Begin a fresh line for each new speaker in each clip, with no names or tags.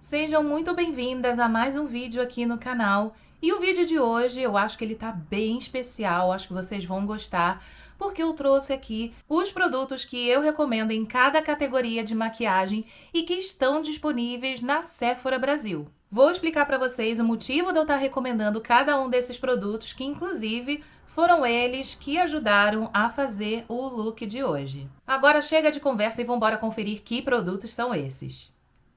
Sejam muito bem-vindas a mais um vídeo aqui no canal. E o vídeo de hoje eu acho que ele tá bem especial, acho que vocês vão gostar, porque eu trouxe aqui os produtos que eu recomendo em cada categoria de maquiagem e que estão disponíveis na Sephora Brasil. Vou explicar para vocês o motivo de eu estar recomendando cada um desses produtos, que inclusive foram eles que ajudaram a fazer o look de hoje. Agora chega de conversa e vamos embora conferir que produtos são esses.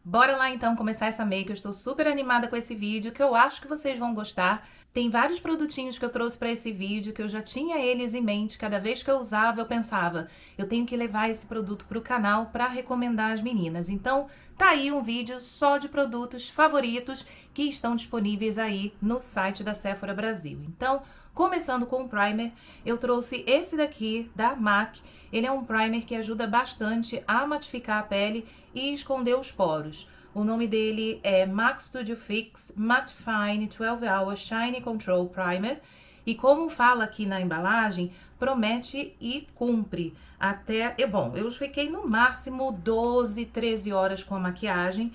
Bora lá então começar essa make. Eu estou super animada com esse vídeo, que eu acho que vocês vão gostar. Tem vários produtinhos que eu trouxe para esse vídeo, que eu já tinha eles em mente. Cada vez que eu usava, eu pensava, eu tenho que levar esse produto para o canal para recomendar às meninas. Então, tá aí um vídeo só de produtos favoritos que estão disponíveis aí no site da Sephora Brasil. Então, começando com o primer, eu trouxe esse daqui da MAC. Ele é um primer que ajuda bastante a matificar a pele e esconder os poros. O nome dele é MAC Studio Fix Matte Fine 12 Hour Shine Control Primer. E como fala aqui na embalagem, promete e cumpre até... Bom, eu fiquei no máximo 12, 13 horas com a maquiagem.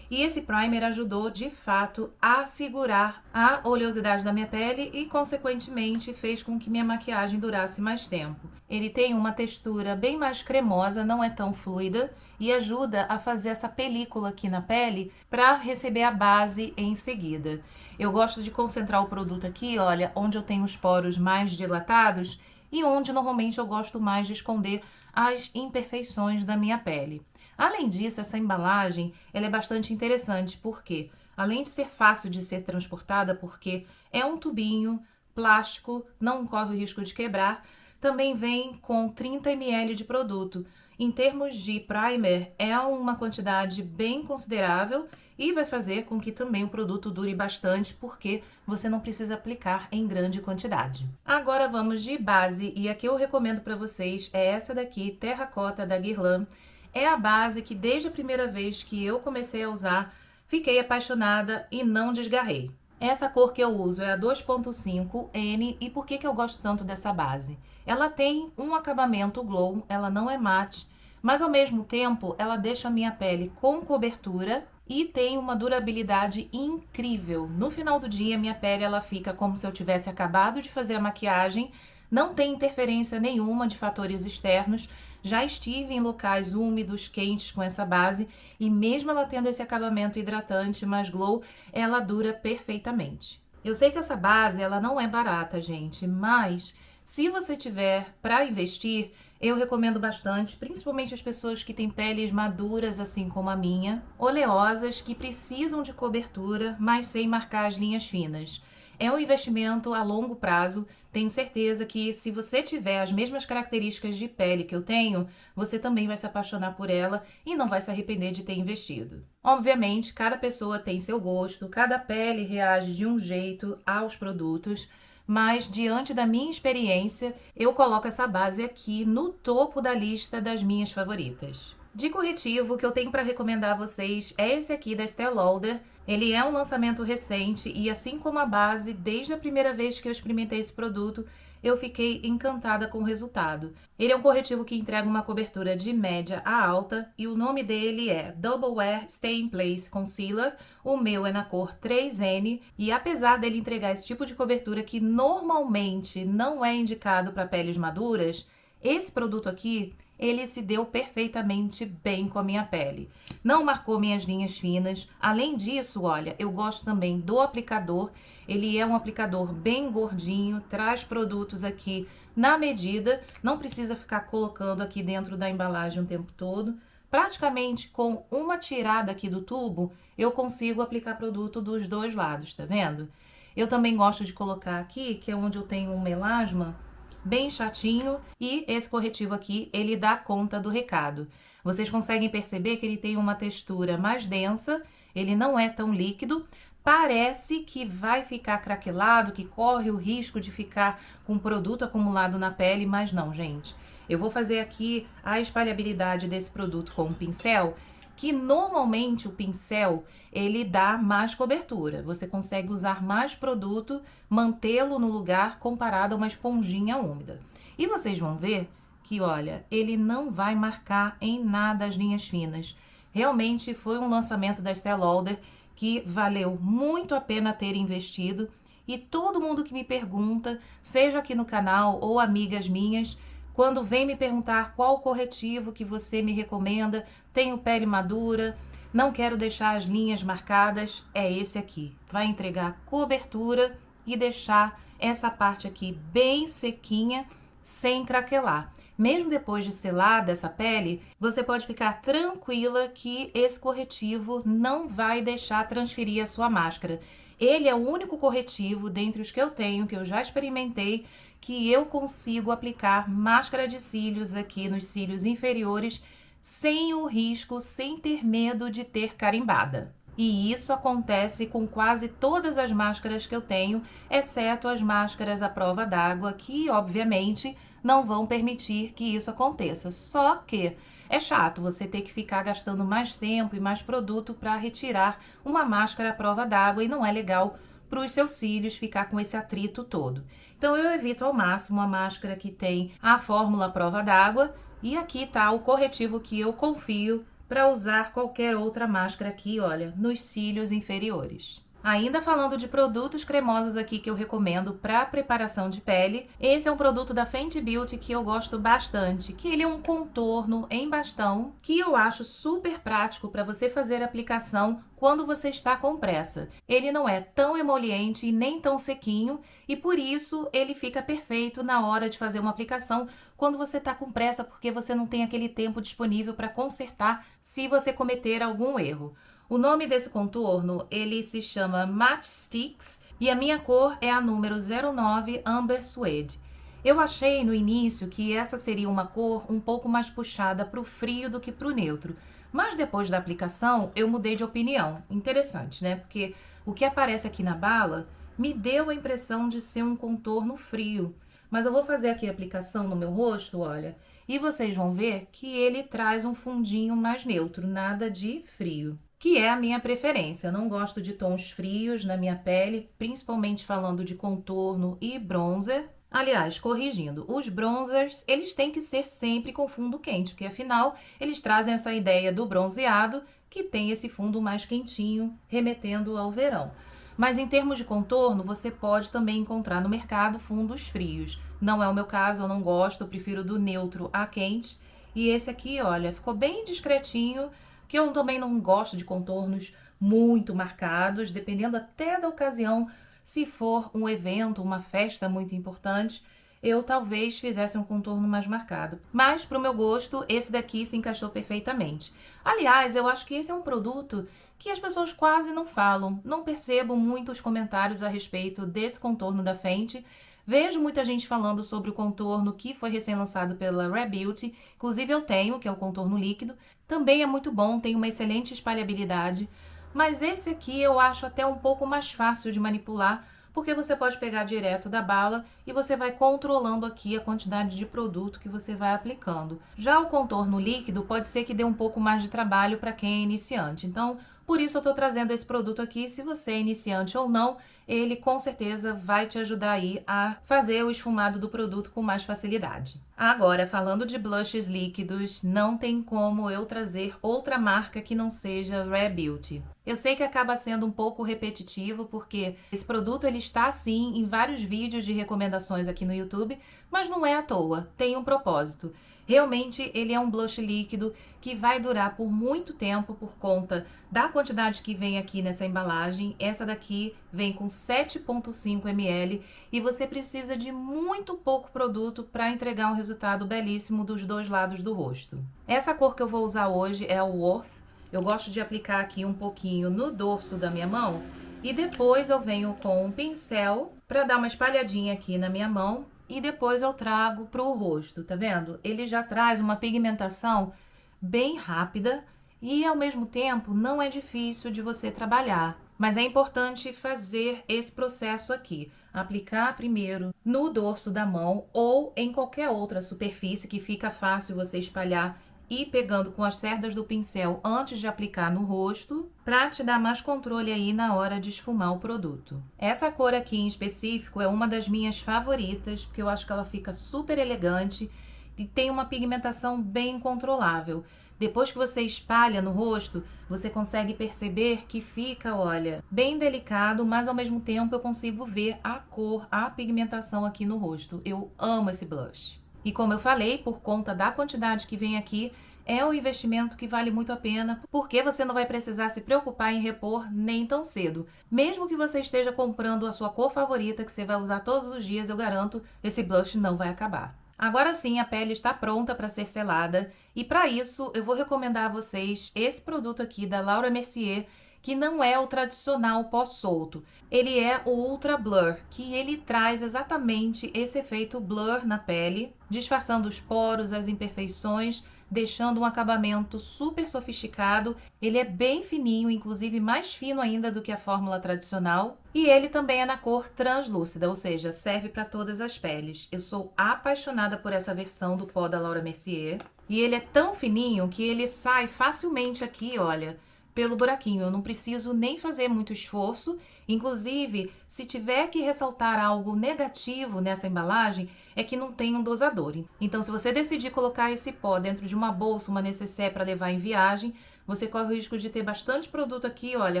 E esse primer ajudou, de fato, a segurar a oleosidade da minha pele e, consequentemente, fez com que minha maquiagem durasse mais tempo. Ele tem uma textura bem mais cremosa, não é tão fluida e ajuda a fazer essa película aqui na pele para receber a base em seguida. Eu gosto de concentrar o produto aqui, olha, onde eu tenho os poros mais dilatados e onde normalmente eu gosto mais de esconder as imperfeições da minha pele. Além disso, essa embalagem ela é bastante interessante, porque além de ser fácil de ser transportada, porque é um tubinho plástico, não corre o risco de quebrar, também vem com 30 ml de produto. Em termos de primer, é uma quantidade bem considerável e vai fazer com que também o produto dure bastante, porque você não precisa aplicar em grande quantidade. Agora vamos de base, e a que eu recomendo para vocês é essa daqui, Terracota da Guerlain. É a base que desde a primeira vez que eu comecei a usar, fiquei apaixonada e não desgarrei. Essa cor que eu uso é a 2.5N. E por que eu gosto tanto dessa base? Ela tem um acabamento glow, ela não é mate, mas ao mesmo tempo ela deixa a minha pele com cobertura e tem uma durabilidade incrível. No final do dia, minha pele ela fica como se eu tivesse acabado de fazer a maquiagem, não tem interferência nenhuma de fatores externos. Já estive em locais úmidos, quentes com essa base e mesmo ela tendo esse acabamento hidratante mais glow, ela dura perfeitamente. Eu sei que essa base ela não é barata, gente, mas se você tiver para investir, eu recomendo bastante, principalmente as pessoas que têm peles maduras, assim como a minha, oleosas, que precisam de cobertura, mas sem marcar as linhas finas. É um investimento a longo prazo. Tenho certeza que se você tiver as mesmas características de pele que eu tenho, você também vai se apaixonar por ela e não vai se arrepender de ter investido. Obviamente, cada pessoa tem seu gosto, cada pele reage de um jeito aos produtos, mas diante da minha experiência, eu coloco essa base aqui no topo da lista das minhas favoritas. De corretivo, o que eu tenho para recomendar a vocês é esse aqui da Estée Lauder. Ele é um lançamento recente e, assim como a base, desde a primeira vez que eu experimentei esse produto, eu fiquei encantada com o resultado. Ele é um corretivo que entrega uma cobertura de média a alta e o nome dele é Double Wear Stay in Place Concealer. O meu é na cor 3N e, apesar dele entregar esse tipo de cobertura que normalmente não é indicado para peles maduras, esse produto aqui ele se deu perfeitamente bem com a minha pele. Não marcou minhas linhas finas. Além disso, olha, eu gosto também do aplicador. Ele é um aplicador bem gordinho, traz produtos aqui na medida. Não precisa ficar colocando aqui dentro da embalagem o tempo todo. Praticamente com uma tirada aqui do tubo, eu consigo aplicar produto dos dois lados, tá vendo? Eu também gosto de colocar aqui, que é onde eu tenho um melasma, bem chatinho, e esse corretivo aqui, ele dá conta do recado. Vocês conseguem perceber que ele tem uma textura mais densa, ele não é tão líquido, parece que vai ficar craquelado, que corre o risco de ficar com produto acumulado na pele, mas não, gente. Eu vou fazer aqui a espalhabilidade desse produto com um pincel, que normalmente o pincel, ele dá mais cobertura. Você consegue usar mais produto, mantê-lo no lugar comparado a uma esponjinha úmida. E vocês vão ver que, olha, ele não vai marcar em nada as linhas finas. Realmente foi um lançamento da Estée Lauder que valeu muito a pena ter investido. E todo mundo que me pergunta, seja aqui no canal ou amigas minhas, quando vem me perguntar qual corretivo que você me recomenda, tenho pele madura, não quero deixar as linhas marcadas, é esse aqui. Vai entregar cobertura e deixar essa parte aqui bem sequinha, sem craquelar. Mesmo depois de selada essa pele, você pode ficar tranquila que esse corretivo não vai deixar transferir a sua máscara. Ele é o único corretivo dentre os que eu tenho, que eu já experimentei, que eu consigo aplicar máscara de cílios aqui nos cílios inferiores sem o risco, sem ter medo de ter carimbada. E isso acontece com quase todas as máscaras que eu tenho, exceto as máscaras à prova d'água, que obviamente não vão permitir que isso aconteça. Só que é chato você ter que ficar gastando mais tempo e mais produto para retirar uma máscara à prova d'água e não é legal para os seus cílios ficar com esse atrito todo. Então eu evito ao máximo a máscara que tem a fórmula à prova d'água e aqui está o corretivo que eu confio para usar qualquer outra máscara aqui, olha, nos cílios inferiores. Ainda falando de produtos cremosos aqui que eu recomendo para preparação de pele, esse é um produto da Fenty Beauty que eu gosto bastante, que ele é um contorno em bastão, que eu acho super prático para você fazer a aplicação quando você está com pressa. Ele não é tão emoliente e nem tão sequinho, e por isso ele fica perfeito na hora de fazer uma aplicação quando você está com pressa, porque você não tem aquele tempo disponível para consertar se você cometer algum erro. O nome desse contorno, ele se chama Matte Sticks e a minha cor é a número 09 Amber Suede. Eu achei no início que essa seria uma cor um pouco mais puxada para o frio do que para o neutro, mas depois da aplicação eu mudei de opinião. Interessante, né? Porque o que aparece aqui na bala me deu a impressão de ser um contorno frio. Mas eu vou fazer aqui a aplicação no meu rosto, olha, e vocês vão ver que ele traz um fundinho mais neutro, nada de frio. Que é a minha preferência. Eu não gosto de tons frios na minha pele, principalmente falando de contorno e bronzer. Aliás, corrigindo, os bronzers, eles têm que ser sempre com fundo quente, porque afinal, eles trazem essa ideia do bronzeado, que tem esse fundo mais quentinho, remetendo ao verão. Mas em termos de contorno, você pode também encontrar no mercado fundos frios. Não é o meu caso, eu não gosto, eu prefiro do neutro a quente. E esse aqui, olha, ficou bem discretinho, que eu também não gosto de contornos muito marcados, dependendo até da ocasião, se for um evento, uma festa muito importante, eu talvez fizesse um contorno mais marcado. Mas, para o meu gosto, esse daqui se encaixou perfeitamente. Aliás, eu acho que esse é um produto que as pessoas quase não falam. Não percebo muitos comentários a respeito desse contorno da Fenty. Vejo muita gente falando sobre o contorno que foi recém-lançado pela Rare Beauty. Inclusive eu tenho, que é o contorno líquido. Também é muito bom, tem uma excelente espalhabilidade. Mas esse aqui eu acho até um pouco mais fácil de manipular, porque você pode pegar direto da bala e você vai controlando aqui a quantidade de produto que você vai aplicando. Já o contorno líquido pode ser que dê um pouco mais de trabalho para quem é iniciante. Então, por isso eu estou trazendo esse produto aqui. Se você é iniciante ou não, ele com certeza vai te ajudar aí a fazer o esfumado do produto com mais facilidade. Agora, falando de blushes líquidos, não tem como eu trazer outra marca que não seja Rare Beauty. Eu sei que acaba sendo um pouco repetitivo, porque esse produto ele está sim em vários vídeos de recomendações aqui no YouTube, mas não é à toa, tem um propósito. Realmente ele é um blush líquido que vai durar por muito tempo por conta da quantidade que vem aqui nessa embalagem. Essa daqui vem com 7,5 ml e você precisa de muito pouco produto para entregar um resultado belíssimo dos dois lados do rosto. Essa cor que eu vou usar hoje é o Worth. Eu gosto de aplicar aqui um pouquinho no dorso da minha mão e depois eu venho com um pincel para dar uma espalhadinha aqui na minha mão. E depois eu trago para o rosto, tá vendo? Ele já traz uma pigmentação bem rápida e ao mesmo tempo não é difícil de você trabalhar. Mas é importante fazer esse processo aqui. Aplicar primeiro no dorso da mão ou em qualquer outra superfície que fica fácil você espalhar e pegando com as cerdas do pincel antes de aplicar no rosto, para te dar mais controle aí na hora de esfumar o produto. Essa cor aqui em específico é uma das minhas favoritas, porque eu acho que ela fica super elegante e tem uma pigmentação bem controlável. Depois que você espalha no rosto, você consegue perceber que fica, olha, bem delicado, mas ao mesmo tempo eu consigo ver a cor, a pigmentação aqui no rosto. Eu amo esse blush. E como eu falei, por conta da quantidade que vem aqui, é um investimento que vale muito a pena, porque você não vai precisar se preocupar em repor nem tão cedo. Mesmo que você esteja comprando a sua cor favorita, que você vai usar todos os dias, eu garanto, esse blush não vai acabar. Agora sim, a pele está pronta para ser selada e para isso eu vou recomendar a vocês esse produto aqui da Laura Mercier, que não é o tradicional pó solto. Ele é o Ultra Blur, que ele traz exatamente esse efeito blur na pele, disfarçando os poros, as imperfeições, deixando um acabamento super sofisticado. Ele é bem fininho, inclusive mais fino ainda do que a fórmula tradicional. E ele também é na cor translúcida, ou seja, serve para todas as peles. Eu sou apaixonada por essa versão do pó da Laura Mercier. E ele é tão fininho que ele sai facilmente aqui, olha, pelo buraquinho. Eu não preciso nem fazer muito esforço. Inclusive, se tiver que ressaltar algo negativo nessa embalagem, é que não tem um dosador. Então, se você decidir colocar esse pó dentro de uma bolsa, uma nécessaire para levar em viagem, você corre o risco de ter bastante produto aqui, olha,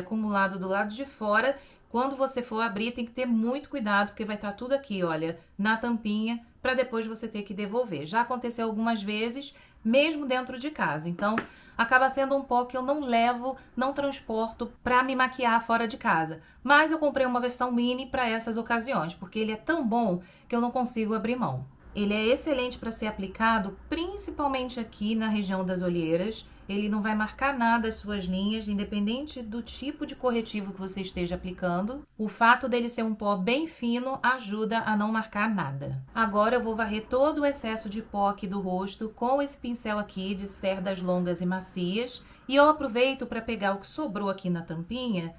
acumulado do lado de fora. Quando você for abrir, tem que ter muito cuidado, porque vai estar tudo aqui, olha, na tampinha, para depois você ter que devolver. Já aconteceu algumas vezes, mesmo dentro de casa. Então, acaba sendo um pó que eu não levo, não transporto para me maquiar fora de casa. Mas eu comprei uma versão mini para essas ocasiões, porque ele é tão bom que eu não consigo abrir mão. Ele é excelente para ser aplicado, principalmente aqui na região das olheiras. Ele não vai marcar nada as suas linhas, independente do tipo de corretivo que você esteja aplicando. O fato dele ser um pó bem fino ajuda a não marcar nada. Agora eu vou varrer todo o excesso de pó aqui do rosto com esse pincel aqui de cerdas longas e macias. E eu aproveito para pegar o que sobrou aqui na tampinha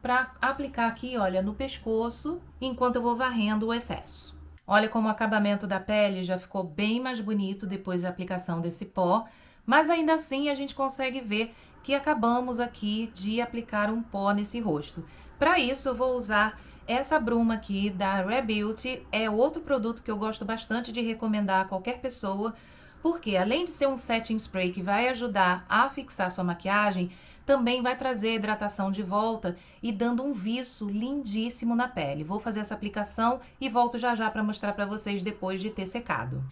para aplicar aqui, olha, no pescoço, enquanto eu vou varrendo o excesso. Olha como o acabamento da pele já ficou bem mais bonito depois da aplicação desse pó, mas ainda assim a gente consegue ver que acabamos aqui de aplicar um pó nesse rosto. Para isso eu vou usar essa bruma aqui da Rare Beauty, é outro produto que eu gosto bastante de recomendar a qualquer pessoa, porque além de ser um setting spray que vai ajudar a fixar sua maquiagem, também vai trazer hidratação de volta e dando um viço lindíssimo na pele. Vou fazer essa aplicação e volto já já para mostrar para vocês depois de ter secado.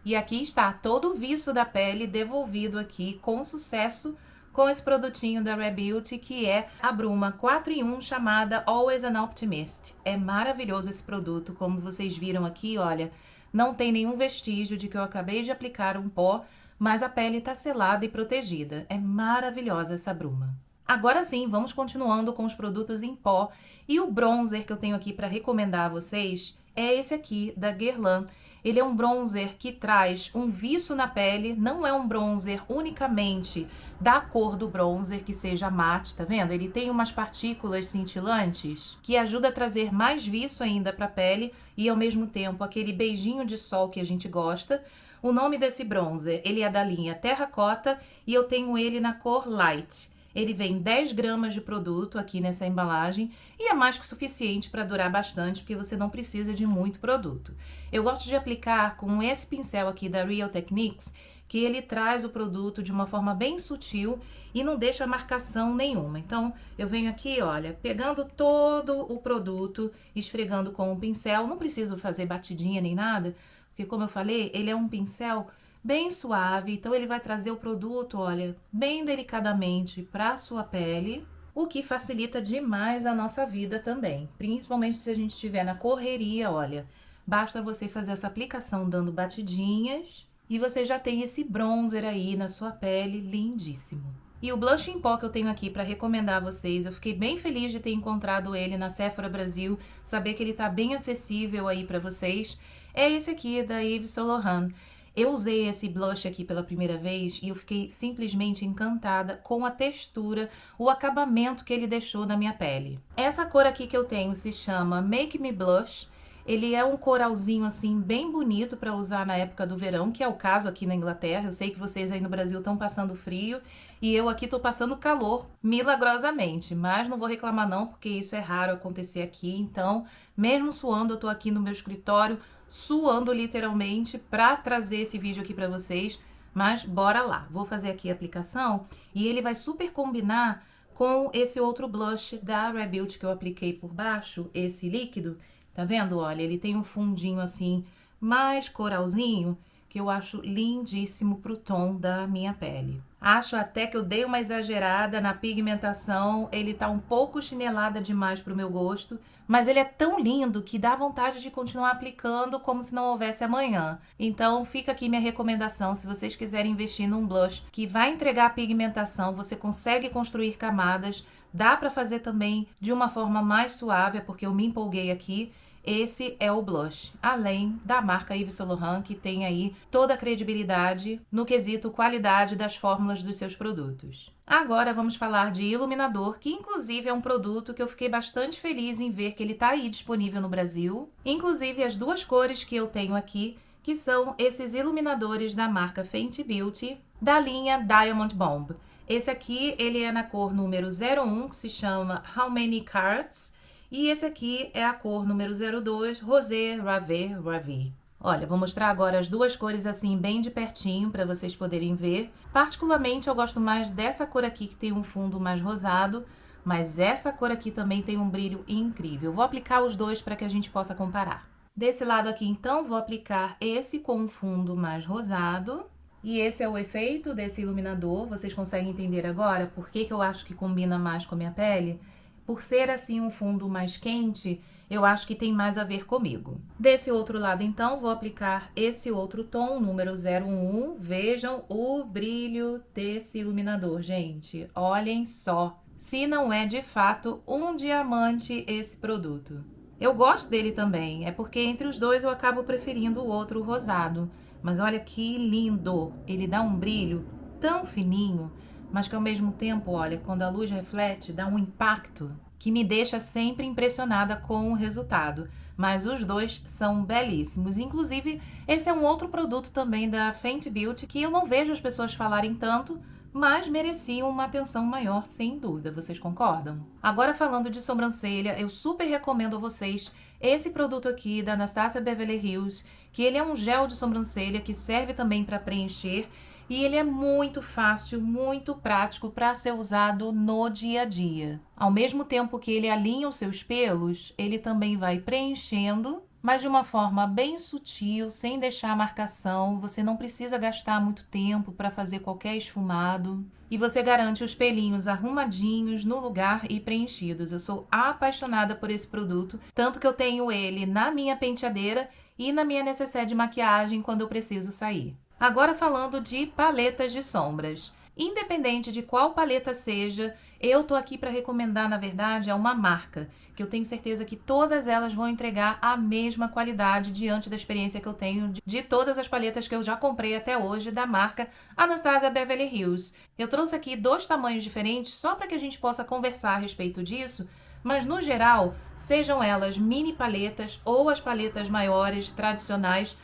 E aqui está todo o viço da pele devolvido aqui com sucesso com esse produtinho da Rare Beauty, que é a bruma 4 em 1 chamada Always an Optimist. É maravilhoso esse produto, como vocês viram aqui, olha, não tem nenhum vestígio de que eu acabei de aplicar um pó, mas a pele está selada e protegida. É maravilhosa essa bruma. Agora sim, vamos continuando com os produtos em pó. E o bronzer que eu tenho aqui para recomendar a vocês é esse aqui, da Guerlain. Ele é um bronzer que traz um viço na pele, não é um bronzer unicamente da cor do bronzer, que seja mate, tá vendo? Ele tem umas partículas cintilantes que ajuda a trazer mais viço ainda para a pele e ao mesmo tempo aquele beijinho de sol que a gente gosta. O nome desse bronzer, ele é da linha Terracota e eu tenho ele na cor Light. Ele vem 10 gramas de produto aqui nessa embalagem e é mais que suficiente para durar bastante, porque você não precisa de muito produto. Eu gosto de aplicar com esse pincel aqui da Real Techniques, que ele traz o produto de uma forma bem sutil e não deixa marcação nenhuma. Então, eu venho aqui, olha, pegando todo o produto, esfregando com o pincel. Não preciso fazer batidinha nem nada, porque como eu falei, ele é um pincel bem suave, então ele vai trazer o produto, olha, bem delicadamente para a sua pele, o que facilita demais a nossa vida também, principalmente se a gente estiver na correria, olha, basta você fazer essa aplicação dando batidinhas e você já tem esse bronzer aí na sua pele lindíssimo. E o blush em pó que eu tenho aqui para recomendar a vocês, eu fiquei bem feliz de ter encontrado ele na Sephora Brasil, saber que ele tá bem acessível aí para vocês, é esse aqui da Yves Saint Laurent. Eu usei esse blush aqui pela primeira vez e eu fiquei simplesmente encantada com a textura, o acabamento que ele deixou na minha pele. Essa cor aqui que eu tenho se chama Make Me Blush. Ele é um coralzinho assim bem bonito para usar na época do verão, que é o caso aqui na Inglaterra. Eu sei que vocês aí no Brasil estão passando frio e eu aqui tô passando calor milagrosamente, mas não vou reclamar não, porque isso é raro acontecer aqui. Então, mesmo suando, eu tô aqui no meu escritório suando literalmente para trazer esse vídeo aqui para vocês, mas bora lá. Vou fazer aqui a aplicação e ele vai super combinar com esse outro blush da Rare Beauty que eu apliquei por baixo, esse líquido. Tá vendo? Olha, ele tem um fundinho assim, mais coralzinho, que eu acho lindíssimo pro tom da minha pele. Acho até que eu dei uma exagerada na pigmentação, ele tá um pouco chinelada demais pro meu gosto, mas ele é tão lindo que dá vontade de continuar aplicando como se não houvesse amanhã. Então fica aqui minha recomendação, se vocês quiserem investir num blush que vai entregar a pigmentação, você consegue construir camadas, dá pra fazer também de uma forma mais suave, porque eu me empolguei aqui. Esse é o blush, além da marca Yves Saint Laurent, que tem aí toda a credibilidade no quesito qualidade das fórmulas dos seus produtos. Agora vamos falar de iluminador, que inclusive é um produto que eu fiquei bastante feliz em ver que ele está aí disponível no Brasil. Inclusive as duas cores que eu tenho aqui, que são esses iluminadores da marca Fenty Beauty, da linha Diamond Bomb. Esse aqui, ele é na cor número 01, que se chama How Many Carats? E esse aqui é a cor número 02, Rosé Ravé Ravi. Olha, vou mostrar agora as duas cores assim bem de pertinho para vocês poderem ver. Particularmente eu gosto mais dessa cor aqui que tem um fundo mais rosado, mas essa cor aqui também tem um brilho incrível. Vou aplicar os dois para que a gente possa comparar. Desse lado aqui então vou aplicar esse com um fundo mais rosado. E esse é o efeito desse iluminador. Vocês conseguem entender agora por que eu acho que combina mais com a minha pele? Por ser assim um fundo mais quente, eu acho que tem mais a ver comigo. Desse outro lado, então, vou aplicar esse outro tom, número 01. Vejam o brilho desse iluminador, gente. Olhem só. Se não é, de fato, um diamante esse produto. Eu gosto dele também, é porque entre os dois eu acabo preferindo o outro rosado. Mas olha que lindo! Ele dá um brilho tão fininho, mas que ao mesmo tempo, olha, quando a luz reflete, dá um impacto que me deixa sempre impressionada com o resultado. Mas os dois são belíssimos. Inclusive, esse é um outro produto também da Fenty Beauty que eu não vejo as pessoas falarem tanto, mas mereciam uma atenção maior, sem dúvida. Vocês concordam? Agora, falando de sobrancelha, eu super recomendo a vocês esse produto aqui da Anastasia Beverly Hills, que ele é um gel de sobrancelha que serve também para preencher. E ele é muito fácil, muito prático para ser usado no dia a dia. Ao mesmo tempo que ele alinha os seus pelos, ele também vai preenchendo, mas de uma forma bem sutil, sem deixar marcação. Você não precisa gastar muito tempo para fazer qualquer esfumado. E você garante os pelinhos arrumadinhos no lugar e preenchidos. Eu sou apaixonada por esse produto, tanto que eu tenho ele na minha penteadeira e na minha necessaire de maquiagem quando eu preciso sair. Agora falando de paletas de sombras. Independente de qual paleta seja, eu tô aqui para recomendar, na verdade, uma marca, que eu tenho certeza que todas elas vão entregar a mesma qualidade diante da experiência que eu tenho de todas as paletas que eu já comprei até hoje da marca Anastasia Beverly Hills. Eu trouxe aqui dois tamanhos diferentes só para que a gente possa conversar a respeito disso, mas no geral, sejam elas mini paletas ou as paletas maiores, tradicionais,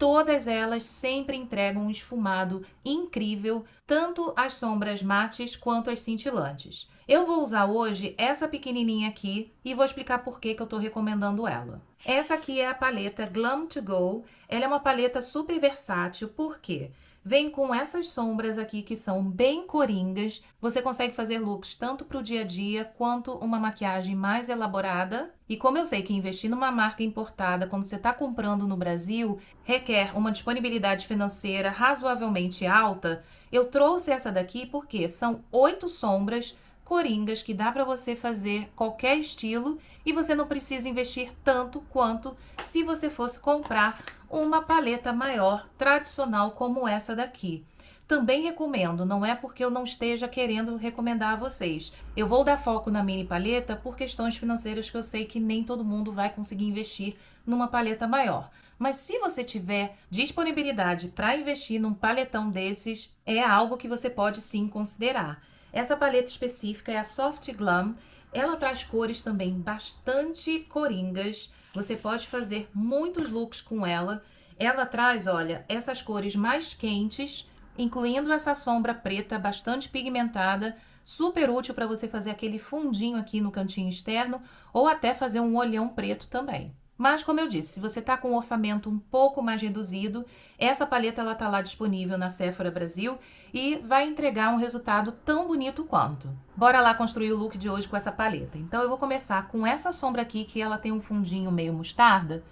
todas elas sempre entregam um esfumado incrível, tanto as sombras mates quanto as cintilantes. Eu vou usar hoje essa pequenininha aqui e vou explicar por que eu estou recomendando ela. Essa aqui é a paleta Glam To Go. Ela é uma paleta super versátil, por quê? Vem com essas sombras aqui que são bem coringas. Você consegue fazer looks tanto para o dia a dia quanto uma maquiagem mais elaborada. E como eu sei que investir numa marca importada quando você está comprando no Brasil requer uma disponibilidade financeira razoavelmente alta, eu trouxe essa daqui porque são 8 sombras coringas que dá para você fazer qualquer estilo e você não precisa investir tanto quanto se você fosse comprar uma paleta maior, tradicional como essa daqui. Também recomendo, não é porque eu não esteja querendo recomendar a vocês. Eu vou dar foco na mini paleta por questões financeiras que eu sei que nem todo mundo vai conseguir investir numa paleta maior. Mas se você tiver disponibilidade para investir num paletão desses, é algo que você pode sim considerar. Essa paleta específica é a Soft Glam. Ela traz cores também bastante coringas. Você pode fazer muitos looks com ela. Ela traz, olha, essas cores mais quentes, incluindo essa sombra preta bastante pigmentada, super útil para você fazer aquele fundinho aqui no cantinho externo ou até fazer um olhão preto também. Mas, como eu disse, se você tá com um orçamento um pouco mais reduzido, essa paleta ela tá lá disponível na Sephora Brasil e vai entregar um resultado tão bonito quanto. Bora lá construir o look de hoje com essa paleta. Então eu vou começar com essa sombra aqui, que ela tem um fundinho meio mostarda.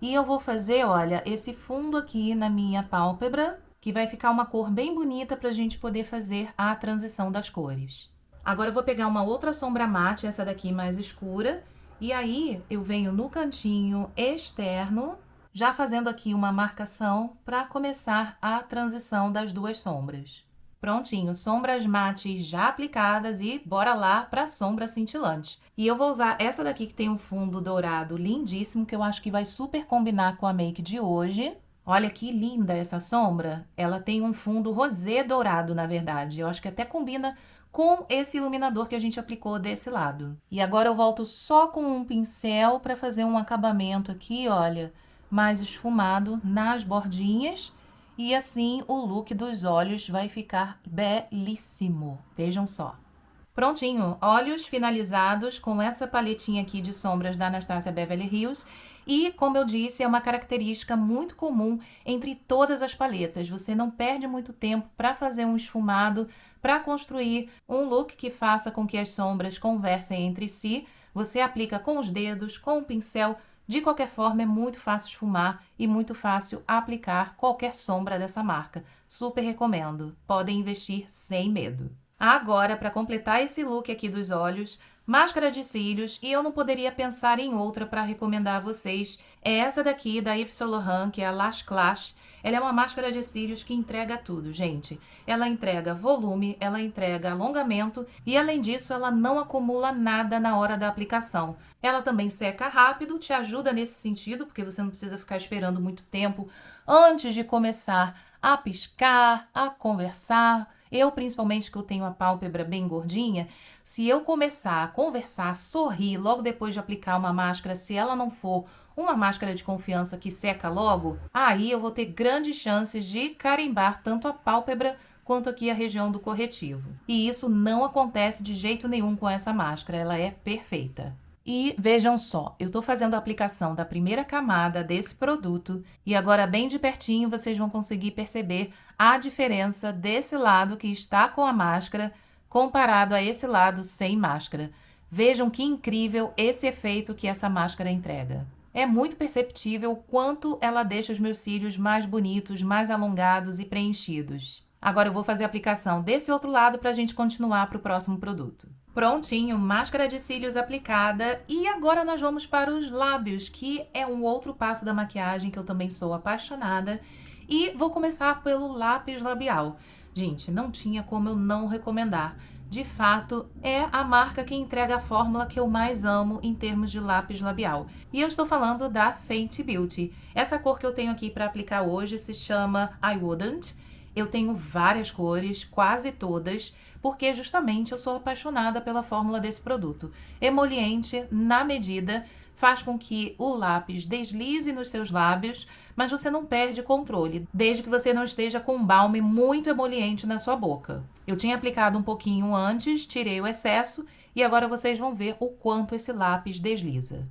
E eu vou fazer, olha, esse fundo aqui na minha pálpebra, que vai ficar uma cor bem bonita pra gente poder fazer a transição das cores. Agora eu vou pegar uma outra sombra mate, essa daqui mais escura, e aí eu venho no cantinho externo, já fazendo aqui uma marcação para começar a transição das duas sombras. Prontinho, sombras mates já aplicadas e bora lá para sombra cintilante. E eu vou usar essa daqui que tem um fundo dourado lindíssimo, que eu acho que vai super combinar com a make de hoje. Olha que linda essa sombra, ela tem um fundo rosé dourado, na verdade. Eu acho que até combina com esse iluminador que a gente aplicou desse lado. E agora eu volto só com um pincel para fazer um acabamento aqui, olha, mais esfumado nas bordinhas. E assim o look dos olhos vai ficar belíssimo. Vejam só. Prontinho, olhos finalizados com essa paletinha aqui de sombras da Anastasia Beverly Hills. E, como eu disse, é uma característica muito comum entre todas as paletas. Você não perde muito tempo para fazer um esfumado, para construir um look que faça com que as sombras conversem entre si. Você aplica com os dedos, com o pincel. De qualquer forma, é muito fácil esfumar e muito fácil aplicar qualquer sombra dessa marca. Super recomendo. Podem investir sem medo. Agora, para completar esse look aqui dos olhos, máscara de cílios, e eu não poderia pensar em outra para recomendar a vocês. É essa daqui da Yves Saint Laurent, que é a Lash Clash. Ela é uma máscara de cílios que entrega tudo, gente. Ela entrega volume, ela entrega alongamento e, além disso, ela não acumula nada na hora da aplicação. Ela também seca rápido, te ajuda nesse sentido, porque você não precisa ficar esperando muito tempo antes de começar a piscar, a conversar. Eu, principalmente, que eu tenho a pálpebra bem gordinha, se eu começar a conversar, sorrir logo depois de aplicar uma máscara, se ela não for uma máscara de confiança que seca logo, aí eu vou ter grandes chances de carimbar tanto a pálpebra quanto aqui a região do corretivo. E isso não acontece de jeito nenhum com essa máscara, ela é perfeita. E vejam só, eu tô fazendo a aplicação da primeira camada desse produto e agora bem de pertinho vocês vão conseguir perceber a diferença desse lado que está com a máscara comparado a esse lado sem máscara. Vejam que incrível esse efeito que essa máscara entrega. É muito perceptível o quanto ela deixa os meus cílios mais bonitos, mais alongados e preenchidos. Agora eu vou fazer a aplicação desse outro lado para a gente continuar para o próximo produto. Prontinho, máscara de cílios aplicada e agora nós vamos para os lábios, que é um outro passo da maquiagem que eu também sou apaixonada. E vou começar pelo lápis labial. Gente, não tinha como eu não recomendar. De fato, é a marca que entrega a fórmula que eu mais amo em termos de lápis labial. E eu estou falando da Fenty Beauty. Essa cor que eu tenho aqui para aplicar hoje se chama I Wouldn't. Eu tenho várias cores, quase todas, porque justamente eu sou apaixonada pela fórmula desse produto. Emoliente, na medida, faz com que o lápis deslize nos seus lábios, mas você não perde controle, desde que você não esteja com um balme muito emoliente na sua boca. Eu tinha aplicado um pouquinho antes, tirei o excesso, e agora vocês vão ver o quanto esse lápis desliza.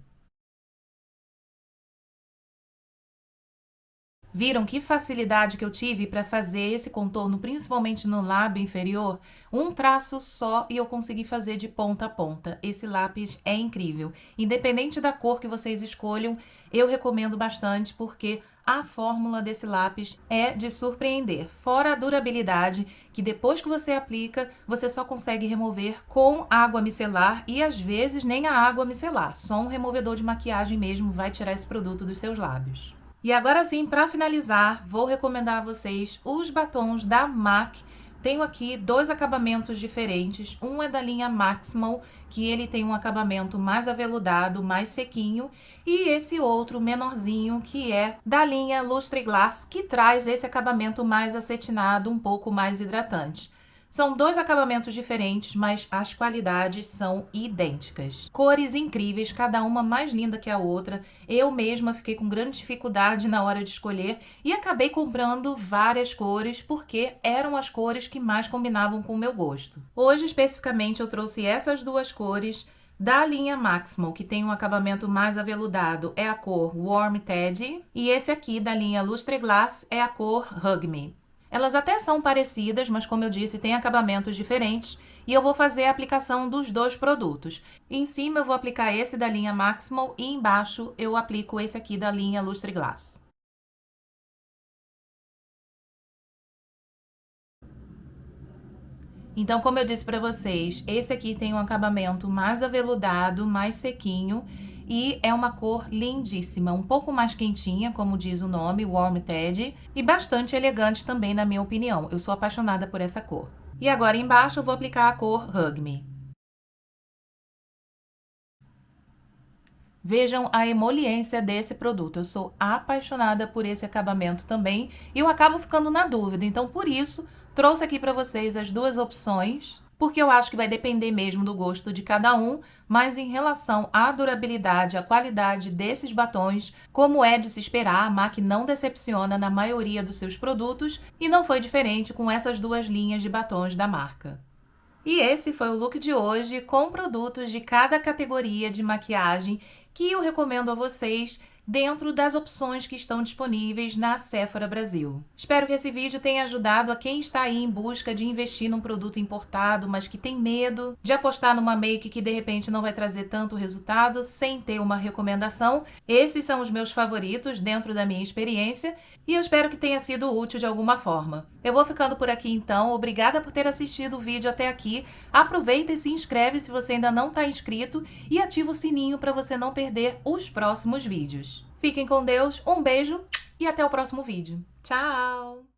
Viram que facilidade que eu tive para fazer esse contorno, principalmente no lábio inferior? Um traço só e eu consegui fazer de ponta a ponta. Esse lápis é incrível. Independente da cor que vocês escolham, eu recomendo bastante porque a fórmula desse lápis é de surpreender. Fora a durabilidade, que depois que você aplica, você só consegue remover com água micelar e às vezes nem a água micelar. Só um removedor de maquiagem mesmo vai tirar esse produto dos seus lábios. E agora sim, para finalizar, vou recomendar a vocês os batons da MAC. Tenho aqui dois acabamentos diferentes. Um é da linha Maximal, que ele tem um acabamento mais aveludado, mais sequinho. E esse outro, menorzinho, que é da linha Lustre Glass, que traz esse acabamento mais acetinado, um pouco mais hidratante. São dois acabamentos diferentes, mas as qualidades são idênticas. Cores incríveis, cada uma mais linda que a outra. Eu mesma fiquei com grande dificuldade na hora de escolher e acabei comprando várias cores porque eram as cores que mais combinavam com o meu gosto. Hoje, especificamente, eu trouxe essas duas cores Da linha Maximal, que tem um acabamento mais aveludado, é a cor Warm Teddy. E esse aqui, da linha Lustre Glass, é a cor Hug Me. Elas até são parecidas, mas como eu disse, tem acabamentos diferentes. E eu vou fazer a aplicação dos dois produtos. Em cima eu vou aplicar esse da linha Maximal e embaixo eu aplico esse aqui da linha Lustre Glass. Então, como eu disse para vocês, esse aqui tem um acabamento mais aveludado, mais sequinho e é uma cor lindíssima, um pouco mais quentinha, como diz o nome, Warm Teddy, e bastante elegante também, na minha opinião. Eu sou apaixonada por essa cor. E agora embaixo eu vou aplicar a cor Hug Me. Vejam a emoliência desse produto. Eu sou apaixonada por esse acabamento também e eu acabo ficando na dúvida. Então, por isso, trouxe aqui para vocês as duas opções, porque eu acho que vai depender mesmo do gosto de cada um, mas em relação à durabilidade, à qualidade desses batons, como é de se esperar, a MAC não decepciona na maioria dos seus produtos e não foi diferente com essas duas linhas de batons da marca. E esse foi o look de hoje com produtos de cada categoria de maquiagem que eu recomendo a vocês dentro das opções que estão disponíveis na Sephora Brasil. Espero que esse vídeo tenha ajudado a quem está aí em busca de investir num produto importado, mas que tem medo de apostar numa make que de repente não vai trazer tanto resultado sem ter uma recomendação. Esses são os meus favoritos dentro da minha experiência e eu espero que tenha sido útil de alguma forma. Eu vou ficando por aqui então, obrigada por ter assistido o vídeo até aqui. Aproveita e se inscreve se você ainda não está inscrito e ativa o sininho para você não perder os próximos vídeos. Fiquem com Deus, um beijo e até o próximo vídeo. Tchau!